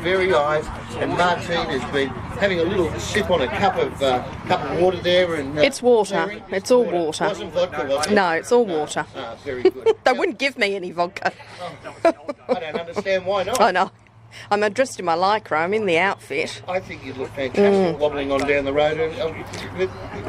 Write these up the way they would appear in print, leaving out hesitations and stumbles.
very eyes, and Martine has been having a little sip on a cup of water there. And it's water. It's all water. It wasn't vodka, was it? No, it's all water. Very good. They wouldn't give me any vodka. I don't understand why not. I know. I'm dressed in my lycra. I'm in the outfit. I think you look fantastic wobbling on down the road.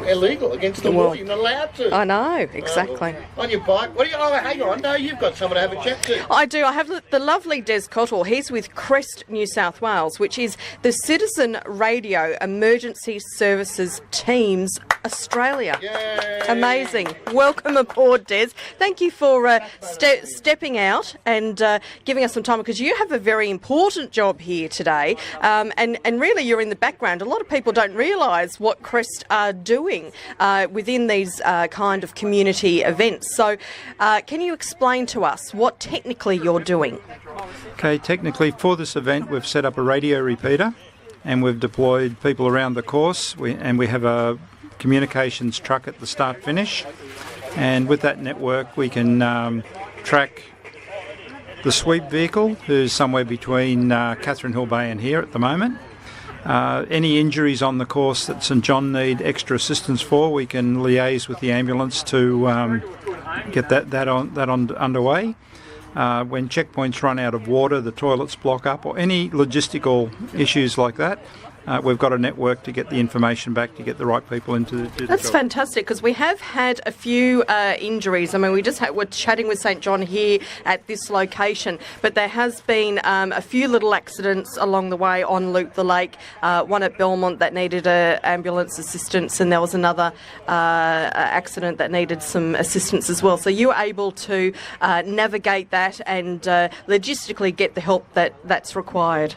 Illegal, against the law. You're not allowed to. I know, exactly. On your bike. Hang on. No, you've got someone to have a chat to. I do. I have the lovely Des Cottle. He's with CREST New South Wales, which is the Citizen Radio Emergency Services Teams Australia. Yay. Amazing. Welcome aboard, Des. Thank you for stepping out and giving us some time, because you have a very important job here today, and really you're in the background. A lot of people don't realise what CREST are doing within these kind of community events. So can you explain to us what technically you're doing? Okay, technically for this event we've set up a radio repeater and we've deployed people around the course, and we have a communications truck at the start finish, and with that network we can track the sweep vehicle, who's somewhere between Catherine Hill Bay and here at the moment. Any injuries on the course that St John need extra assistance for, we can liaise with the ambulance to get that underway. When checkpoints run out of water, the toilets block up, or any logistical issues like that, we've got a network to get the information back to get the right people into the job. That's fantastic, because we have had a few injuries. I mean, we're chatting with St John here at this location, but there has been a few little accidents along the way on Loop the Lake, one at Belmont that needed ambulance assistance, and there was another accident that needed some assistance as well. So you were able to navigate that and logistically get the help that's required.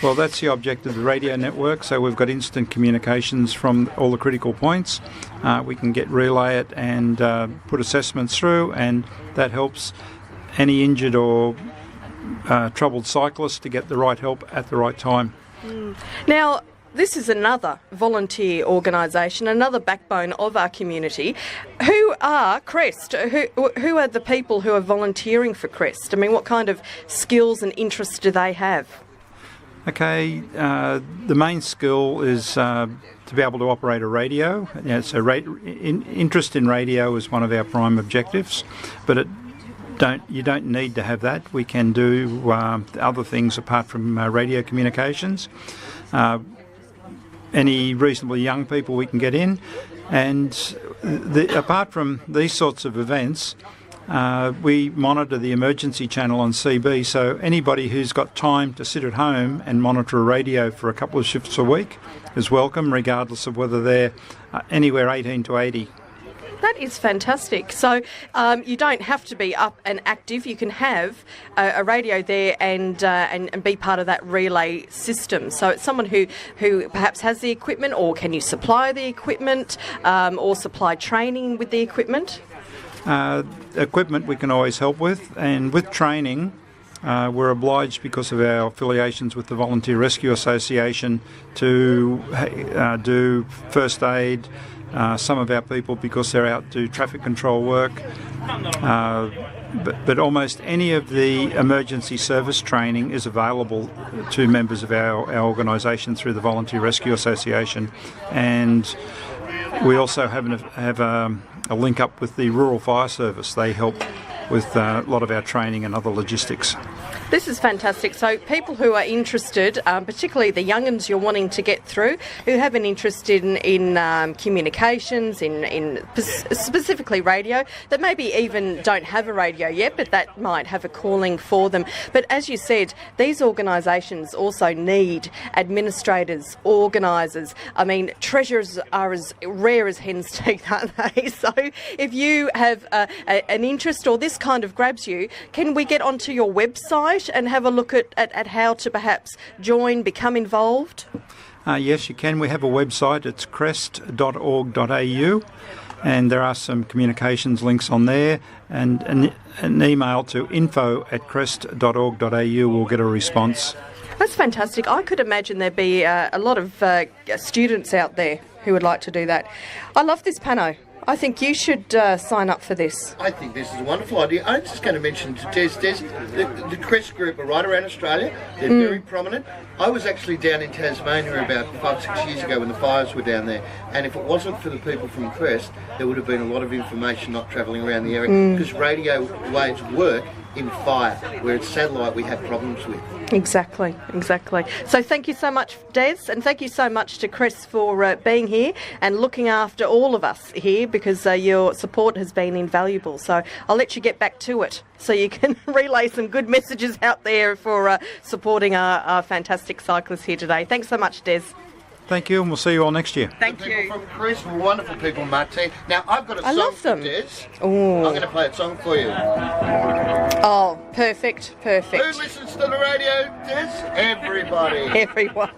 Well, that's the object of the radio network, so we've got instant communications from all the critical points. We can relay it and put assessments through, and that helps any injured or troubled cyclist to get the right help at the right time. Now, this is another volunteer organisation, another backbone of our community. Who are CREST? Who are the people who are volunteering for CREST? I mean, what kind of skills and interests do they have? Okay, the main skill is to be able to operate a radio. Interest in radio is one of our prime objectives, but you don't need to have that. We can do other things apart from radio communications. Any reasonably young people we can get in, and apart from these sorts of events, we monitor the emergency channel on CB, so anybody who's got time to sit at home and monitor a radio for a couple of shifts a week is welcome, regardless of whether they're anywhere 18 to 80. That is fantastic. So you don't have to be up and active. You can have a radio there and be part of that relay system. So it's someone who perhaps has the equipment, or can you supply the equipment, or supply training with the equipment? Equipment we can always help with, and with training we're obliged, because of our affiliations with the Volunteer Rescue Association, to do first aid. Some of our people, because they're out, do traffic control work, but almost any of the emergency service training is available to members of our organisation through the Volunteer Rescue Association, and we also have a link up with the Rural Fire Service. They help with a lot of our training and other logistics. This is fantastic. So people who are interested, particularly the young'uns you're wanting to get through, who have an interest in communications, in specifically radio, that maybe even don't have a radio yet, but that might have a calling for them. But as you said, these organisations also need administrators, organisers. I mean, treasurers are as rare as hen's teeth, aren't they? So if you have an interest, or this kind of grabs you, can we get onto your website and have a look at how to perhaps join, become involved? Yes, you can. We have a website. It's crest.org.au, and there are some communications links on there, and an email to info@crest.org.au will get a response. That's fantastic. I could imagine there'd be a lot of students out there who would like to do that. I love this pano. I think you should sign up for this. I think this is a wonderful idea. I'm just going to mention to Des, the CREST group are right around Australia. They're very prominent. I was actually down in Tasmania about 5-6 years ago when the fires were down there, and if it wasn't for the people from CREST, there would have been a lot of information not travelling around the area, because radio waves work in fire, where it's satellite we have problems with. Exactly. So thank you so much, Des, and thank you so much to CREST for being here and looking after all of us here, because your support has been invaluable. So I'll let you get back to it so you can relay some good messages out there for supporting our fantastic cyclists here today. Thanks so much, Des. Thank you, and we'll see you all next year. Thank the you. people from CREST were wonderful people, Martine. Now, I've got a I song love for them. Des. Ooh. I'm going to play a song for you. Oh, perfect. Who listens to the radio, Des? Everybody. Everyone.